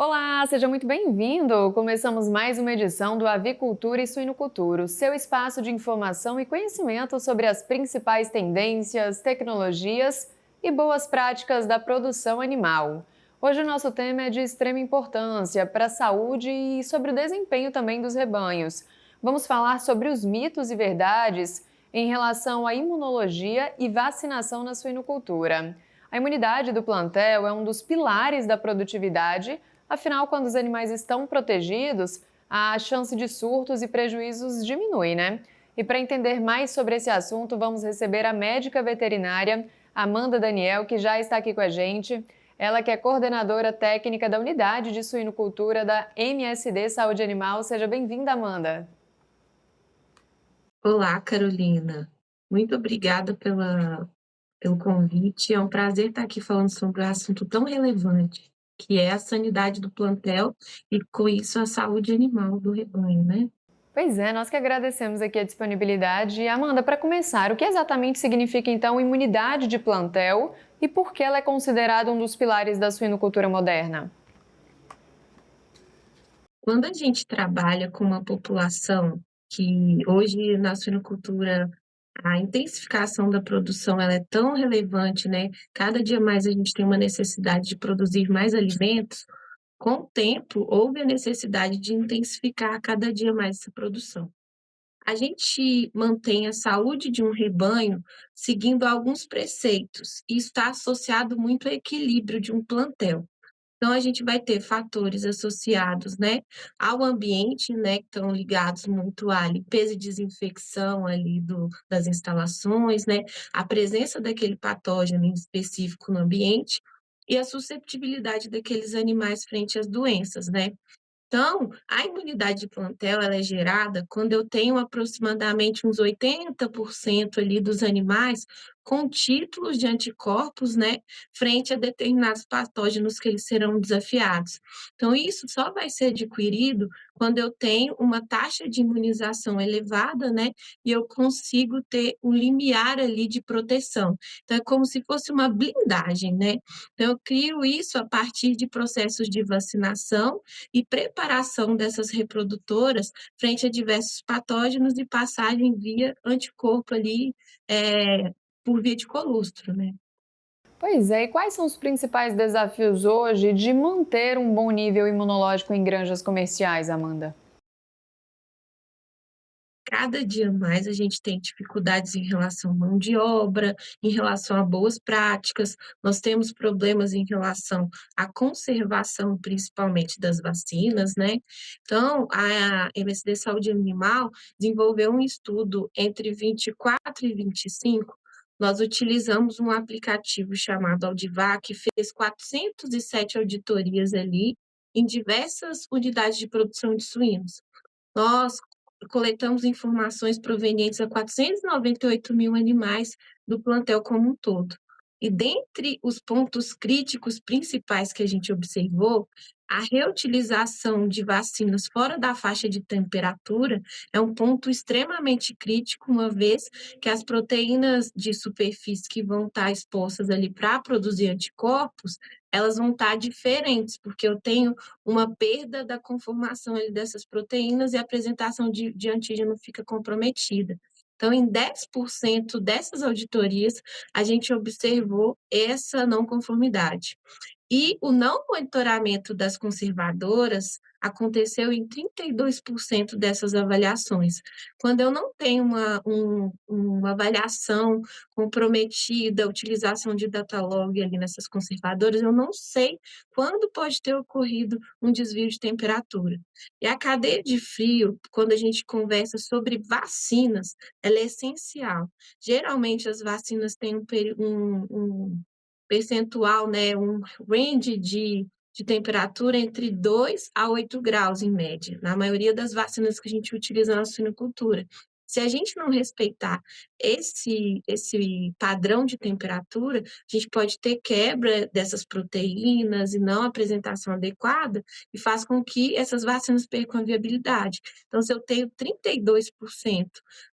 Olá, seja muito bem-vindo! Começamos mais uma edição do Avicultura e Suinocultura, o seu espaço de informação e conhecimento sobre as principais tendências, tecnologias e boas práticas da produção animal. Hoje o nosso tema é de extrema importância para a saúde e sobre o desempenho também dos rebanhos. Vamos falar sobre os mitos e verdades em relação à imunologia e vacinação na suinocultura. A imunidade do plantel é um dos pilares da produtividade. Afinal, quando os animais estão protegidos, a chance de surtos e prejuízos diminui, né? E para entender mais sobre esse assunto, vamos receber a médica veterinária Amanda Daniel, que já está aqui com a gente. Ela que é coordenadora técnica da Unidade de Suinocultura da MSD Saúde Animal. Seja bem-vinda, Amanda. Olá, Carolina. Muito obrigada pelo convite. É um prazer estar aqui falando sobre um assunto tão relevante, que é a sanidade do plantel e, com isso, a saúde animal do rebanho, né? Pois é, nós que agradecemos aqui a disponibilidade. E, Amanda, para começar, o que exatamente significa então imunidade de plantel e por que ela é considerada um dos pilares da suinocultura moderna? Quando a gente trabalha com uma população que hoje na suinocultura a intensificação da produção ela é tão relevante, né? Cada dia mais a gente tem uma necessidade de produzir mais alimentos. Com o tempo, houve a necessidade de intensificar cada dia mais essa produção. A gente mantém a saúde de um rebanho seguindo alguns preceitos, e isso está associado muito ao equilíbrio de um plantel. Então, a gente vai ter fatores associados, né, ao ambiente, né, que estão ligados muito à limpeza e desinfecção ali das instalações, né, a presença daquele patógeno em específico no ambiente e a susceptibilidade daqueles animais frente às doenças, né. Então, a imunidade de plantel ela é gerada quando eu tenho aproximadamente uns 80% ali dos animais com títulos de anticorpos, né, frente a determinados patógenos que eles serão desafiados. Então, isso só vai ser adquirido quando eu tenho uma taxa de imunização elevada, né, e eu consigo ter um limiar ali de proteção. Então, é como se fosse uma blindagem, né. Então, eu crio isso a partir de processos de vacinação e preparação dessas reprodutoras frente a diversos patógenos e passagem via anticorpo ali, por via de colustro, né. Pois é, e quais são os principais desafios hoje de manter um bom nível imunológico em granjas comerciais, Amanda? Cada dia mais a gente tem dificuldades em relação à mão de obra, em relação a boas práticas, nós temos problemas em relação à conservação, principalmente das vacinas, né. Então, a MSD Saúde Animal desenvolveu um estudo entre 24 e 25, nós utilizamos um aplicativo chamado Audivac, que fez 407 auditorias ali, em diversas unidades de produção de suínos. Nós coletamos informações provenientes a 498.000 animais do plantel como um todo. E dentre os pontos críticos principais que a gente observou, a reutilização de vacinas fora da faixa de temperatura é um ponto extremamente crítico, uma vez que as proteínas de superfície que vão estar expostas ali para produzir anticorpos, elas vão estar diferentes, porque eu tenho uma perda da conformação ali dessas proteínas e a apresentação de antígeno fica comprometida. Então, em 10% dessas auditorias, a gente observou essa não conformidade. E o não monitoramento das conservadoras aconteceu em 32% dessas avaliações. Quando eu não tenho uma avaliação comprometida, a utilização de data log ali nessas conservadoras, eu não sei quando pode ter ocorrido um desvio de temperatura. E a cadeia de frio, quando a gente conversa sobre vacinas, ela é essencial. Geralmente as vacinas têm um percentual, né, um range de temperatura entre 2 a 8 graus, em média, na maioria das vacinas que a gente utiliza na suinocultura. Se a gente não respeitar esse padrão de temperatura, a gente pode ter quebra dessas proteínas e não apresentação adequada, e faz com que essas vacinas percam a viabilidade. Então, se eu tenho 32%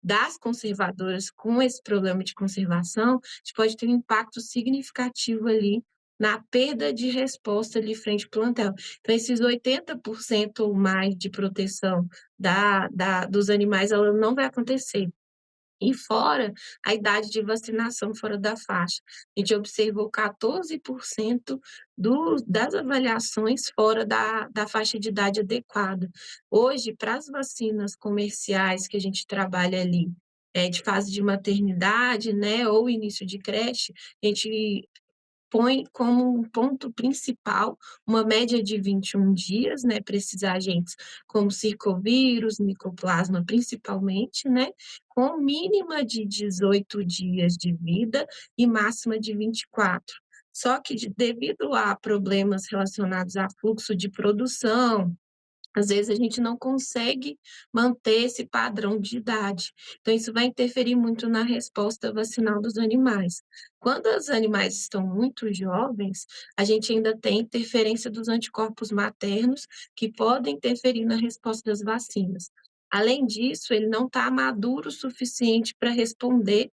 das conservadoras com esse problema de conservação, a gente pode ter um impacto significativo ali na perda de resposta ali frente ao plantel. Então esses 80% ou mais de proteção dos animais, ela não vai acontecer. E fora a idade de vacinação fora da faixa. A gente observou 14% das avaliações fora da faixa de idade adequada. Hoje, para as vacinas comerciais que a gente trabalha ali, de fase de maternidade, né, ou início de creche, a gente põe como um ponto principal uma média de 21 dias, né, para esses agentes como circovírus, micoplasma principalmente, né, com mínima de 18 dias de vida e máxima de 24. Só que devido a problemas relacionados a fluxo de produção, às vezes a gente não consegue manter esse padrão de idade. Então, isso vai interferir muito na resposta vacinal dos animais. Quando os animais estão muito jovens, a gente ainda tem interferência dos anticorpos maternos, que podem interferir na resposta das vacinas. Além disso, ele não está maduro o suficiente para responder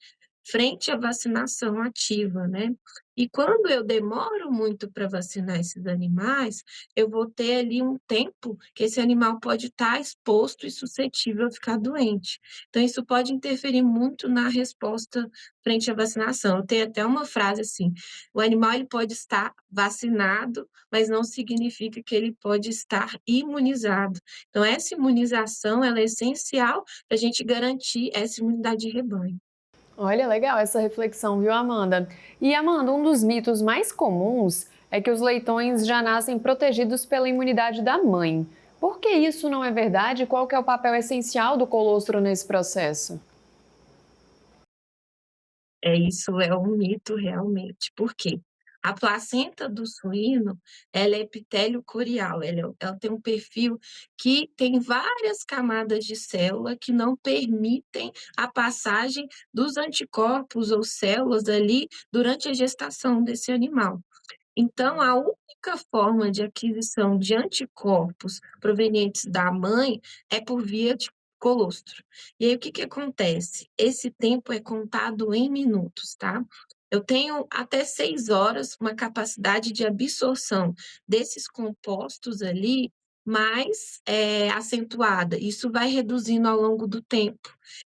frente à vacinação ativa, né? E quando eu demoro muito para vacinar esses animais, eu vou ter ali um tempo que esse animal pode estar exposto e suscetível a ficar doente. Então, isso pode interferir muito na resposta frente à vacinação. Eu tenho até uma frase assim: o animal ele pode estar vacinado, mas não significa que ele pode estar imunizado. Então, essa imunização ela é essencial para a gente garantir essa imunidade de rebanho. Olha, legal essa reflexão, viu, Amanda? E Amanda, um dos mitos mais comuns é que os leitões já nascem protegidos pela imunidade da mãe. Por que isso não é verdade? Qual que é o papel essencial do colostro nesse processo? Isso é um mito realmente, por quê? A placenta do suíno, ela é epitélio corial, ela tem um perfil que tem várias camadas de célula que não permitem a passagem dos anticorpos ou células ali durante a gestação desse animal. Então, a única forma de aquisição de anticorpos provenientes da mãe é por via de colostro. E aí, o que que acontece? Esse tempo é contado em minutos, tá? Eu tenho até 6 horas uma capacidade de absorção desses compostos ali mais, acentuada. Isso vai reduzindo ao longo do tempo.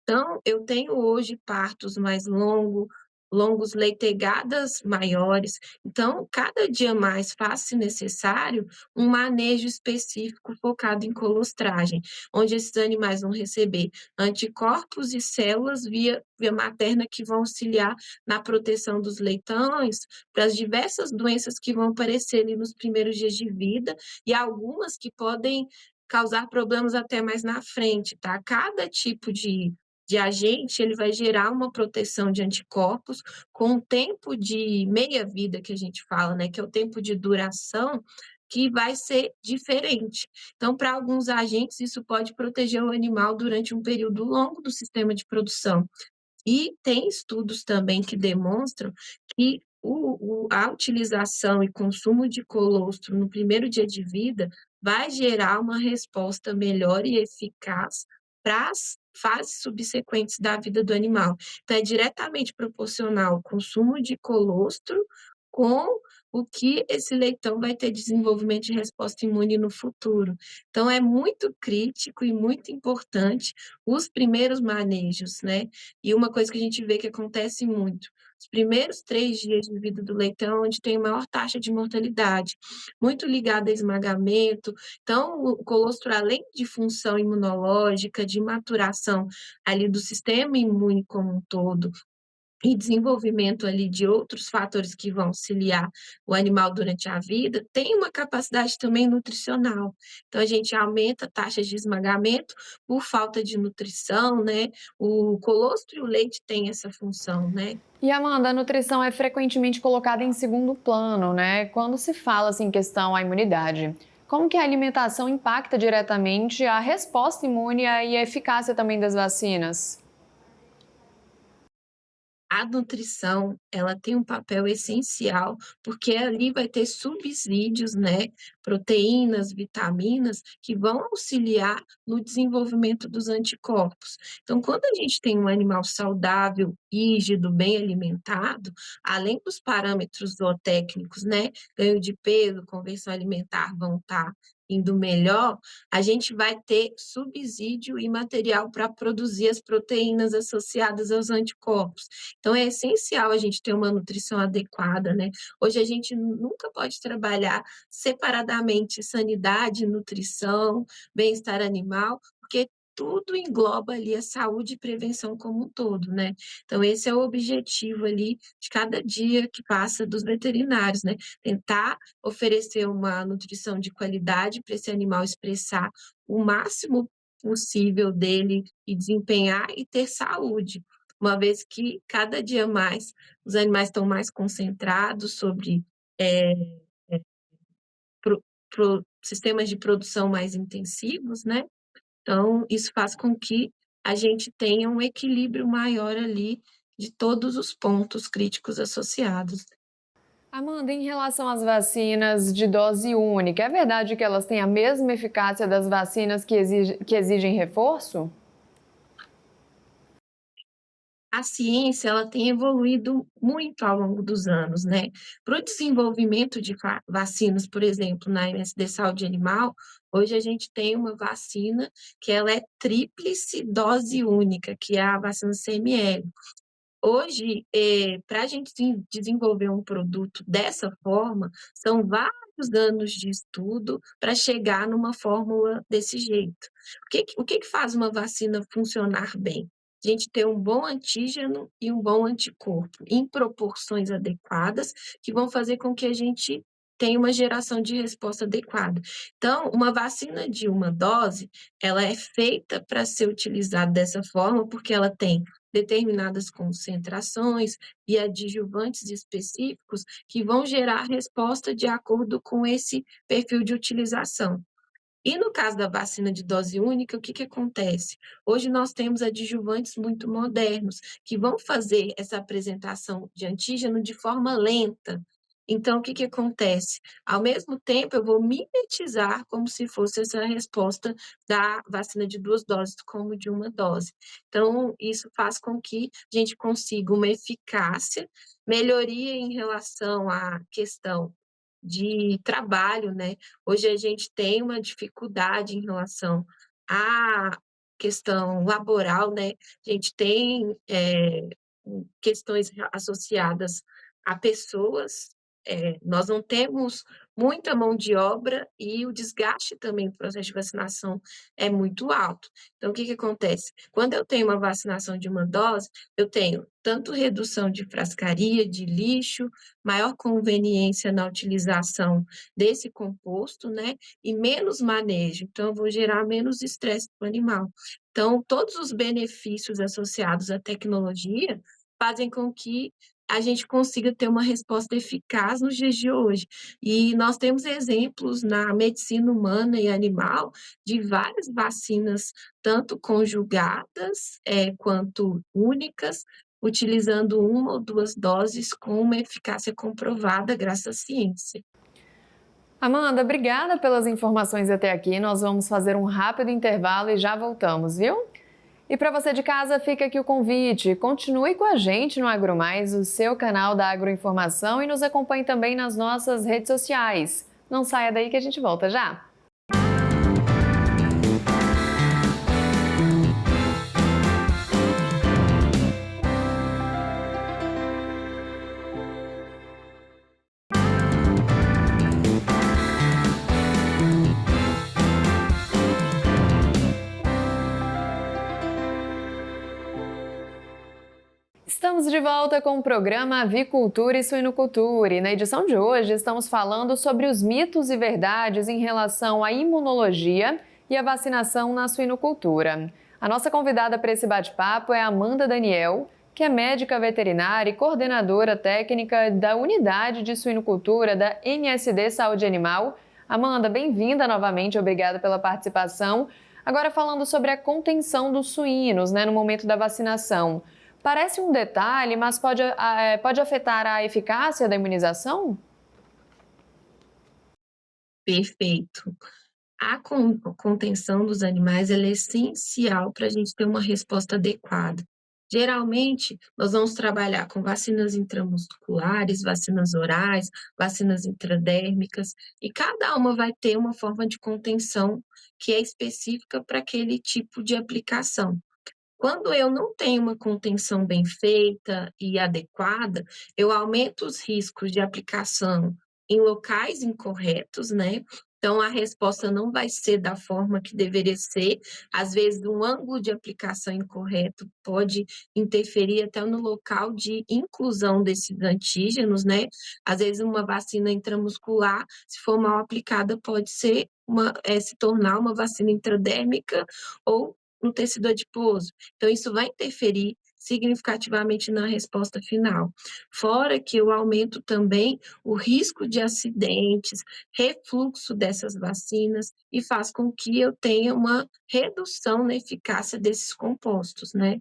Então, eu tenho hoje partos mais longos, leitegadas maiores. Então, cada dia mais faz-se necessário um manejo específico focado em colostragem, onde esses animais vão receber anticorpos e células via materna que vão auxiliar na proteção dos leitões para as diversas doenças que vão aparecer ali nos primeiros dias de vida e algumas que podem causar problemas até mais na frente, tá? Cada tipo de agente, ele vai gerar uma proteção de anticorpos com um tempo de meia-vida que a gente fala, né, que é o tempo de duração, que vai ser diferente. Então, para alguns agentes, isso pode proteger o animal durante um período longo do sistema de produção. E tem estudos também que demonstram que a utilização e consumo de colostro no primeiro dia de vida vai gerar uma resposta melhor e eficaz para as fases subsequentes da vida do animal. Então, é diretamente proporcional o consumo de colostro com o que esse leitão vai ter desenvolvimento de resposta imune no futuro. Então, é muito crítico e muito importante os primeiros manejos, né? E uma coisa que a gente vê que acontece muito, os primeiros 3 dias de vida do leitão, onde tem maior taxa de mortalidade, muito ligada a esmagamento. Então, o colostro, além de função imunológica, de maturação ali do sistema imune como um todo, e desenvolvimento ali de outros fatores que vão auxiliar o animal durante a vida, tem uma capacidade também nutricional. Então a gente aumenta taxas de esmagamento por falta de nutrição, né, o colostro e o leite têm essa função, né. E Amanda, a nutrição é frequentemente colocada em segundo plano, né? Quando se fala assim, em questão à imunidade. Como que a alimentação impacta diretamente a resposta imune e a eficácia também das vacinas? A nutrição, ela tem um papel essencial, porque ali vai ter subsídios, né, proteínas, vitaminas, que vão auxiliar no desenvolvimento dos anticorpos. Então, quando a gente tem um animal saudável, rígido, bem alimentado, além dos parâmetros zootécnicos, né, ganho de peso, conversão alimentar vão estar indo melhor, a gente vai ter subsídio e material para produzir as proteínas associadas aos anticorpos. Então é essencial a gente ter uma nutrição adequada, né. Hoje a gente nunca pode trabalhar separadamente sanidade, nutrição, bem-estar animal, porque tudo engloba ali a saúde e prevenção como um todo, né. Então esse é o objetivo ali de cada dia que passa dos veterinários, né, tentar oferecer uma nutrição de qualidade para esse animal expressar o máximo possível dele e desempenhar e ter saúde. Uma vez que cada dia mais os animais estão mais concentrados sobre, eh, sistemas de produção mais intensivos, né, então isso faz com que a gente tenha um equilíbrio maior ali de todos os pontos críticos associados. Amanda, em relação às vacinas de dose única, é verdade que elas têm a mesma eficácia das vacinas que exigem reforço? A ciência, ela tem evoluído muito ao longo dos anos, né. Para o desenvolvimento de vacinas, por exemplo, na MSD Saúde Animal, hoje a gente tem uma vacina que ela é tríplice dose única, que é a vacina CML. Hoje, para a gente desenvolver um produto dessa forma, são vários anos de estudo para chegar numa fórmula desse jeito. O que que faz uma vacina funcionar bem? A gente ter um bom antígeno e um bom anticorpo, em proporções adequadas, que vão fazer com que a gente tenha uma geração de resposta adequada. Então, uma vacina de uma dose, ela é feita para ser utilizada dessa forma, porque ela tem determinadas concentrações e adjuvantes específicos que vão gerar resposta de acordo com esse perfil de utilização. E no caso da vacina de dose única, o que que acontece? Hoje nós temos adjuvantes muito modernos, que vão fazer essa apresentação de antígeno de forma lenta. Então, o que que acontece? Ao mesmo tempo, eu vou mimetizar como se fosse essa resposta da vacina de 2 doses, como de uma dose. Então, isso faz com que a gente consiga uma eficácia, melhoria em relação à questão de trabalho, né. Hoje a gente tem uma dificuldade em relação à questão laboral, né, a gente tem, questões associadas a pessoas, nós não temos muita mão de obra e o desgaste também do processo de vacinação é muito alto. Então o que que acontece? Quando eu tenho uma vacinação de uma dose, eu tenho tanto redução de frascaria, de lixo, maior conveniência na utilização desse composto, né, e menos manejo, então eu vou gerar menos estresse para o animal. Então, todos os benefícios associados à tecnologia fazem com que a gente consiga ter uma resposta eficaz nos dias de hoje. E nós temos exemplos na medicina humana e animal de várias vacinas, tanto conjugadas, quanto únicas, utilizando uma ou 2 doses com uma eficácia comprovada graças à ciência. Amanda, obrigada pelas informações até aqui. Nós vamos fazer um rápido intervalo e já voltamos, viu? E para você de casa, fica aqui o convite. Continue com a gente no AgroMais, o seu canal da agroinformação, e nos acompanhe também nas nossas redes sociais. Não saia daí que a gente volta já. Estamos de volta com o programa Avicultura e Suinocultura e na edição de hoje estamos falando sobre os mitos e verdades em relação à imunologia e à vacinação na suinocultura. A nossa convidada para esse bate-papo é Amanda Daniel, que é médica veterinária e coordenadora técnica da Unidade de Suinocultura da MSD Saúde Animal. Amanda, bem-vinda novamente, obrigada pela participação. Agora falando sobre a contenção dos suínos, no momento da vacinação. Parece um detalhe, mas pode afetar a eficácia da imunização? Perfeito. A contenção dos animais ela é essencial para a gente ter uma resposta adequada. Geralmente, nós vamos trabalhar com vacinas intramusculares, vacinas orais, vacinas intradérmicas, e cada uma vai ter uma forma de contenção que é específica para aquele tipo de aplicação. Quando eu não tenho uma contenção bem feita e adequada, eu aumento os riscos de aplicação em locais incorretos, né. Então a resposta não vai ser da forma que deveria ser, às vezes um ângulo de aplicação incorreto pode interferir até no local de inclusão desses antígenos, né. Às vezes uma vacina intramuscular, se for mal aplicada, pode ser se tornar uma vacina intradérmica ou no tecido adiposo. Então isso vai interferir significativamente na resposta final. Fora que eu aumento também o risco de acidentes, refluxo dessas vacinas e faz com que eu tenha uma redução na eficácia desses compostos, né.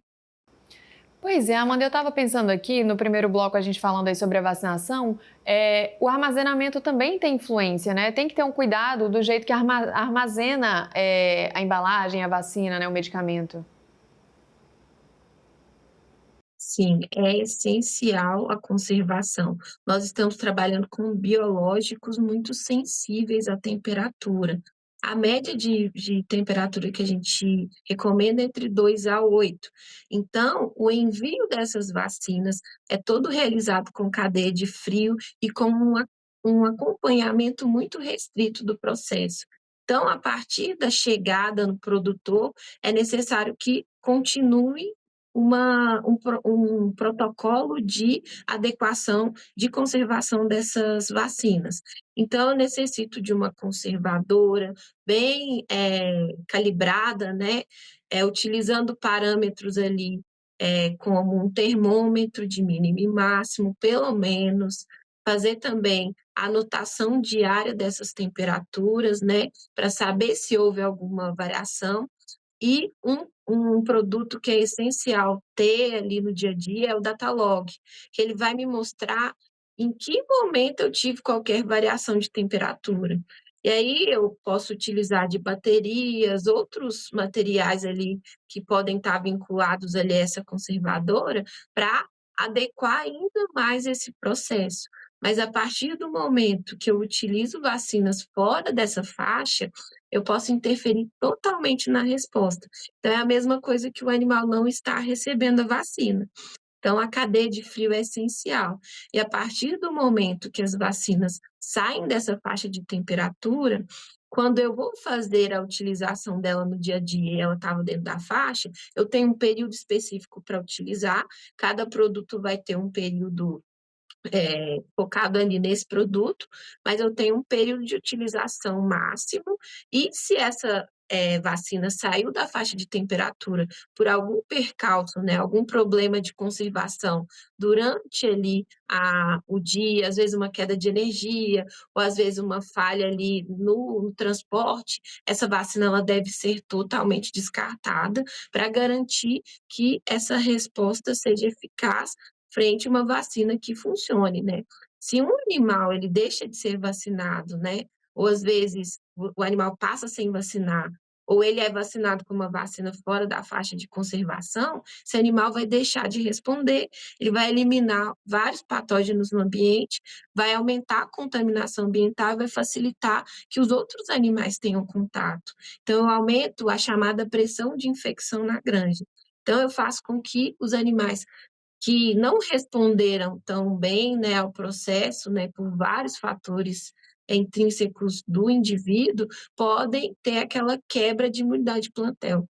Pois é, Amanda, eu estava pensando aqui, no primeiro bloco a gente falando aí sobre a vacinação, o armazenamento também tem influência, né? Tem que ter um cuidado do jeito que armazena a embalagem, a vacina, né, o medicamento. Sim, é essencial a conservação. Nós estamos trabalhando com biológicos muito sensíveis à temperatura. A média de temperatura que a gente recomenda é entre 2 a 8. Então, o envio dessas vacinas é todo realizado com cadeia de frio e com um acompanhamento muito restrito do processo. Então, a partir da chegada no produtor, é necessário que continue um protocolo de adequação, de conservação dessas vacinas. Então, eu necessito de uma conservadora bem, calibrada, né, utilizando parâmetros ali, como um termômetro de mínimo e máximo, pelo menos, fazer também a anotação diária dessas temperaturas, né, para saber se houve alguma variação. E um produto que é essencial ter ali no dia a dia é o Datalog, que ele vai me mostrar em que momento eu tive qualquer variação de temperatura. E aí eu posso utilizar de baterias, outros materiais ali que podem estar vinculados ali a essa conservadora, para adequar ainda mais esse processo. Mas a partir do momento que eu utilizo vacinas fora dessa faixa, eu posso interferir totalmente na resposta. Então é a mesma coisa que o animal não está recebendo a vacina. Então a cadeia de frio é essencial. E a partir do momento que as vacinas saem dessa faixa de temperatura, quando eu vou fazer a utilização dela no dia a dia e ela estava dentro da faixa, eu tenho um período específico para utilizar, cada produto vai ter um período focado ali nesse produto, mas eu tenho um período de utilização máximo, e se essa, vacina saiu da faixa de temperatura por algum percalço, né, algum problema de conservação durante ali o dia, às vezes uma queda de energia, ou às vezes uma falha ali no transporte, essa vacina ela deve ser totalmente descartada para garantir que essa resposta seja eficaz frente a uma vacina que funcione, né. Se um animal ele deixa de ser vacinado, né, ou às vezes o animal passa sem vacinar, ou ele é vacinado com uma vacina fora da faixa de conservação, esse animal vai deixar de responder, ele vai eliminar vários patógenos no ambiente, vai aumentar a contaminação ambiental e vai facilitar que os outros animais tenham contato. Então eu aumento a chamada pressão de infecção na granja. Então eu faço com que os animais que não responderam tão bem, né, ao processo, né, por vários fatores intrínsecos do indivíduo, podem ter aquela quebra de imunidade de plantel.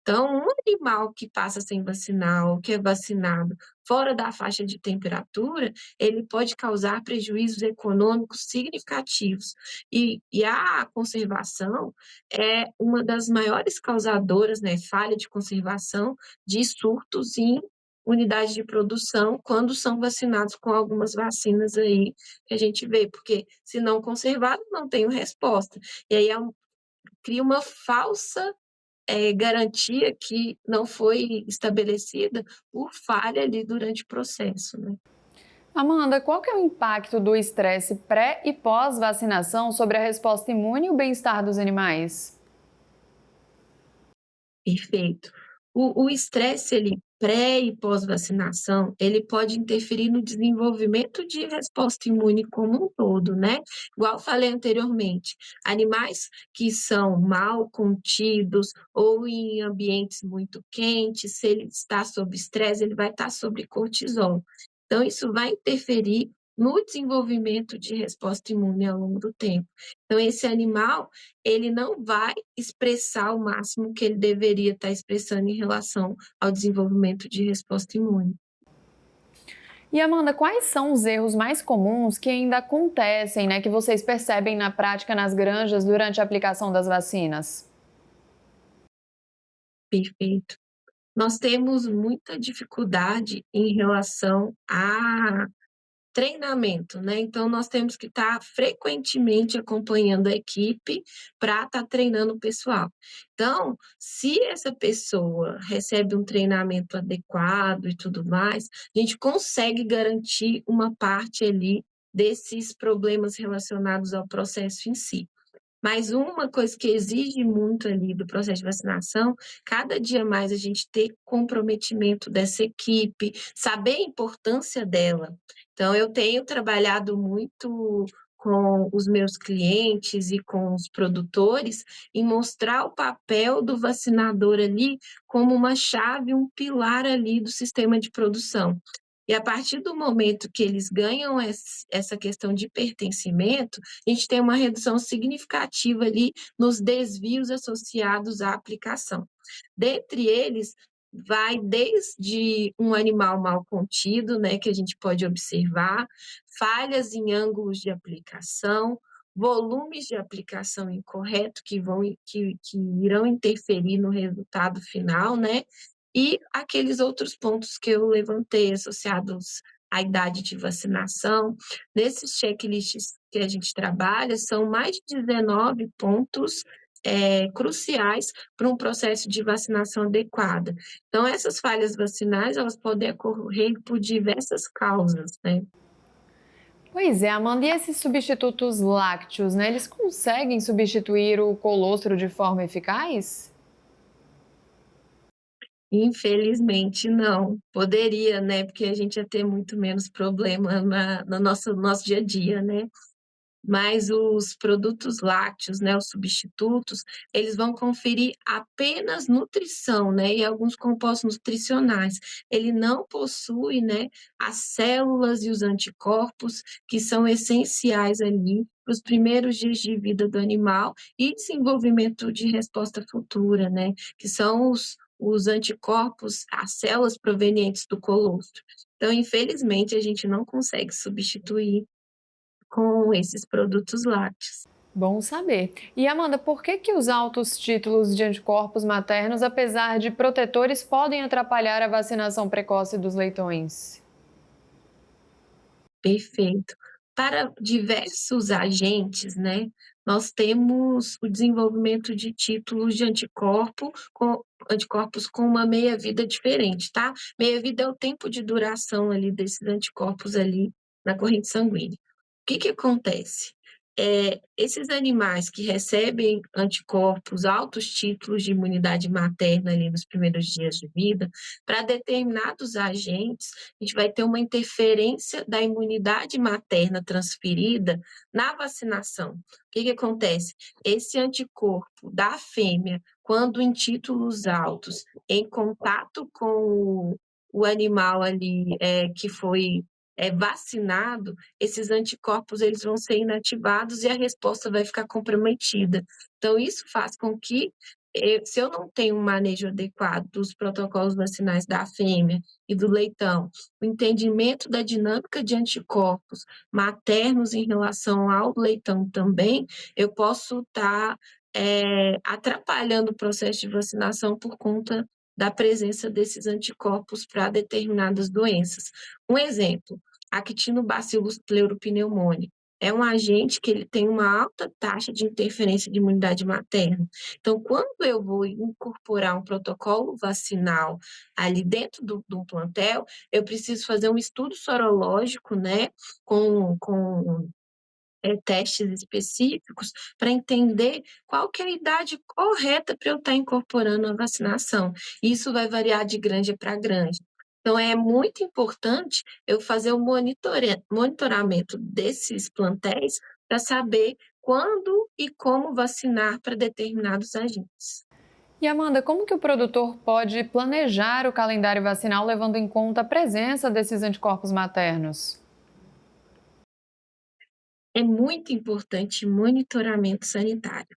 Então, um animal que passa sem vacinar ou que é vacinado fora da faixa de temperatura, ele pode causar prejuízos econômicos significativos. E a conservação é uma das maiores causadoras, né, falha de conservação de surtos em unidade de produção quando são vacinados com algumas vacinas aí que a gente vê, porque se não conservado, não tenho resposta. E aí cria uma falsa garantia que não foi estabelecida por falha ali durante o processo, né. Amanda, qual que é o impacto do estresse pré e pós-vacinação sobre a resposta imune e o bem-estar dos animais? Perfeito. O estresse, ele pré e pós-vacinação, ele pode interferir no desenvolvimento de resposta imune como um todo, né. Igual eu falei anteriormente, animais que são mal contidos ou em ambientes muito quentes, se ele está sob estresse, ele vai estar sob cortisol. Então isso vai interferir no desenvolvimento de resposta imune ao longo do tempo. Então esse animal, ele não vai expressar o máximo que ele deveria estar expressando em relação ao desenvolvimento de resposta imune. E Amanda, quais são os erros mais comuns que ainda acontecem, né, que vocês percebem na prática nas granjas durante a aplicação das vacinas? Perfeito. Nós temos muita dificuldade em relação a treinamento, né, então nós temos que estar frequentemente acompanhando a equipe para estar treinando o pessoal. Então, se essa pessoa recebe um treinamento adequado e tudo mais, a gente consegue garantir uma parte ali desses problemas relacionados ao processo em si. Mas uma coisa que exige muito ali do processo de vacinação, cada dia mais a gente ter comprometimento dessa equipe, saber a importância dela. Então eu tenho trabalhado muito com os meus clientes e com os produtores, em mostrar o papel do vacinador ali como uma chave, um pilar ali do sistema de produção. E a partir do momento que eles ganham essa questão de pertencimento, a gente tem uma redução significativa ali nos desvios associados à aplicação. Dentre eles, vai desde um animal mal contido, né, que a gente pode observar, falhas em ângulos de aplicação, volumes de aplicação incorreto que irão interferir no resultado final, né, e aqueles outros pontos que eu levantei associados à idade de vacinação. Nesses checklists que a gente trabalha, são mais de 19 pontos, cruciais para um processo de vacinação adequada. Então essas falhas vacinais, elas podem ocorrer por diversas causas, né. Pois é, Amanda, e esses substitutos lácteos, né? Eles conseguem substituir o colostro de forma eficaz? Infelizmente não. Poderia, né, porque a gente ia ter muito menos problema na no nosso dia a dia, né. Mas os produtos lácteos, né, os substitutos, eles vão conferir apenas nutrição, né, e alguns compostos nutricionais. Ele não possui, né, as células e os anticorpos que são essenciais ali para os primeiros dias de vida do animal e desenvolvimento de resposta futura, né, que são os anticorpos, as células provenientes do colostro. Então, infelizmente, a gente não consegue substituir com esses produtos lácteos. Bom saber. E Amanda, por que que os altos títulos de anticorpos maternos, apesar de protetores, podem atrapalhar a vacinação precoce dos leitões? Perfeito. Para diversos agentes, né, nós temos o desenvolvimento de títulos de anticorpos com uma meia-vida diferente, tá. Meia-vida é o tempo de duração ali desses anticorpos ali na corrente sanguínea. O que que acontece? Esses animais que recebem anticorpos, altos títulos de imunidade materna ali nos primeiros dias de vida, para determinados agentes, a gente vai ter uma interferência da imunidade materna transferida na vacinação. O que que acontece? Esse anticorpo da fêmea, quando em títulos altos, em contato com o animal ali, que foi, vacinado, esses anticorpos eles vão ser inativados e a resposta vai ficar comprometida. Então isso faz com que, se eu não tenho um manejo adequado dos protocolos vacinais da fêmea e do leitão, o entendimento da dinâmica de anticorpos maternos em relação ao leitão também, eu posso estar, atrapalhando o processo de vacinação por conta da presença desses anticorpos para determinadas doenças. Um exemplo, Actinobacillus pleuropneumoniae. é um agente que ele tem uma alta taxa de interferência de imunidade materna. Então, quando eu vou incorporar um protocolo vacinal ali dentro do plantel, eu preciso fazer um estudo sorológico, né, com testes específicos para entender qual que é a idade correta para eu estar incorporando a vacinação. Isso vai variar de granja para granja. Então é muito importante eu fazer o monitoramento desses plantéis para saber quando e como vacinar para determinados agentes. E Amanda, como que o produtor pode planejar o calendário vacinal levando em conta a presença desses anticorpos maternos? É muito importante monitoramento sanitário.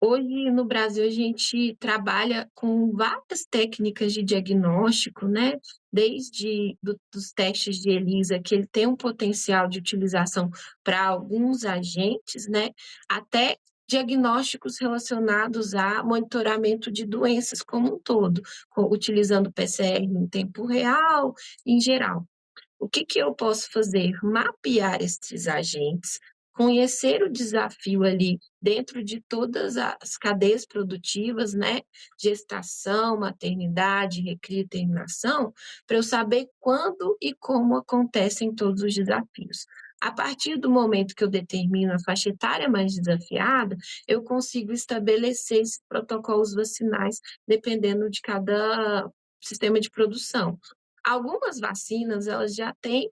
Hoje, no Brasil, a gente trabalha com várias técnicas de diagnóstico, né, desde dos testes de ELISA, que ele tem um potencial de utilização para alguns agentes, né, até diagnósticos relacionados a monitoramento de doenças como um todo, utilizando PCR em tempo real, em geral. O que que eu posso fazer? Mapear esses agentes, conhecer o desafio ali dentro de todas as cadeias produtivas, né, gestação, maternidade, recria e terminação, para eu saber quando e como acontecem todos os desafios. A partir do momento que eu determino a faixa etária mais desafiada, eu consigo estabelecer esses protocolos vacinais, dependendo de cada sistema de produção. Algumas vacinas, elas já têm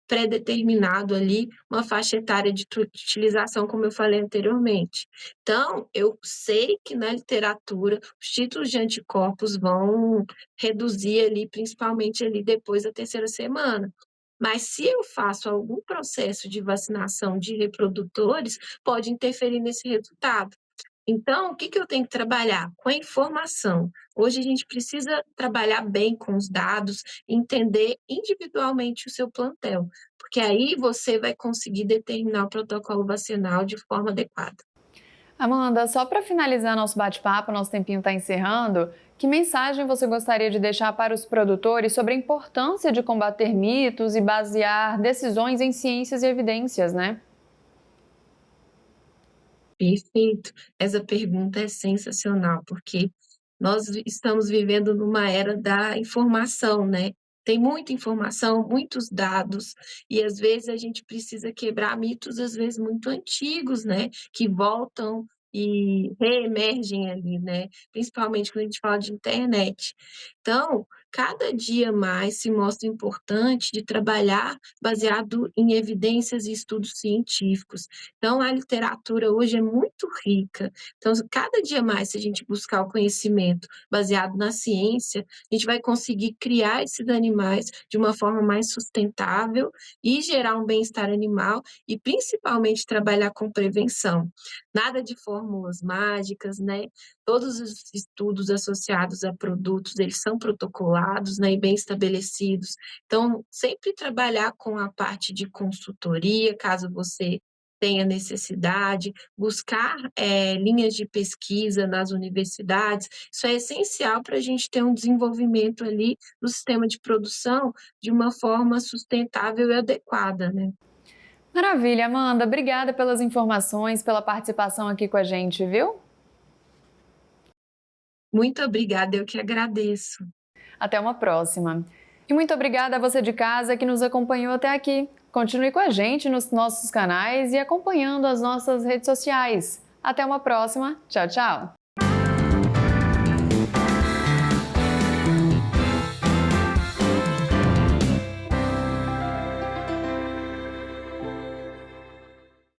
pré-determinado ali uma faixa etária de utilização, como eu falei anteriormente. Então, eu sei que na literatura os títulos de anticorpos vão reduzir ali, principalmente ali depois da terceira semana. Mas se eu faço algum processo de vacinação de reprodutores, pode interferir nesse resultado. Então, o que que eu tenho que trabalhar? Com a informação. Hoje a gente precisa trabalhar bem com os dados, entender individualmente o seu plantel, porque aí você vai conseguir determinar o protocolo vacinal de forma adequada. Amanda, só para finalizar nosso bate-papo, nosso tempinho está encerrando. Que mensagem você gostaria de deixar para os produtores sobre a importância de combater mitos e basear decisões em ciências e evidências, né? Perfeito. Essa pergunta é sensacional, porque nós estamos vivendo numa era da informação, né. Tem muita informação, muitos dados, e às vezes a gente precisa quebrar mitos, às vezes muito antigos, né, que voltam e reemergem ali, né, principalmente quando a gente fala de internet. Então, cada dia mais se mostra importante de trabalhar baseado em evidências e estudos científicos. Então, a literatura hoje é muito rica. Então, cada dia mais, se a gente buscar o conhecimento baseado na ciência, a gente vai conseguir criar esses animais de uma forma mais sustentável e gerar um bem-estar animal e, principalmente, trabalhar com prevenção. Nada de fórmulas mágicas, né? Todos os estudos associados a produtos, eles são protocolados, né, e bem estabelecidos. Então, sempre trabalhar com a parte de consultoria, caso você tenha necessidade, buscar, linhas de pesquisa nas universidades, isso é essencial para a gente ter um desenvolvimento ali do sistema de produção de uma forma sustentável e adequada, né. Maravilha, Amanda. Obrigada pelas informações, pela participação aqui com a gente, viu? Muito obrigada, eu que agradeço. Até uma próxima. E muito obrigada a você de casa que nos acompanhou até aqui. Continue com a gente nos nossos canais e acompanhando as nossas redes sociais. Até uma próxima. Tchau, tchau.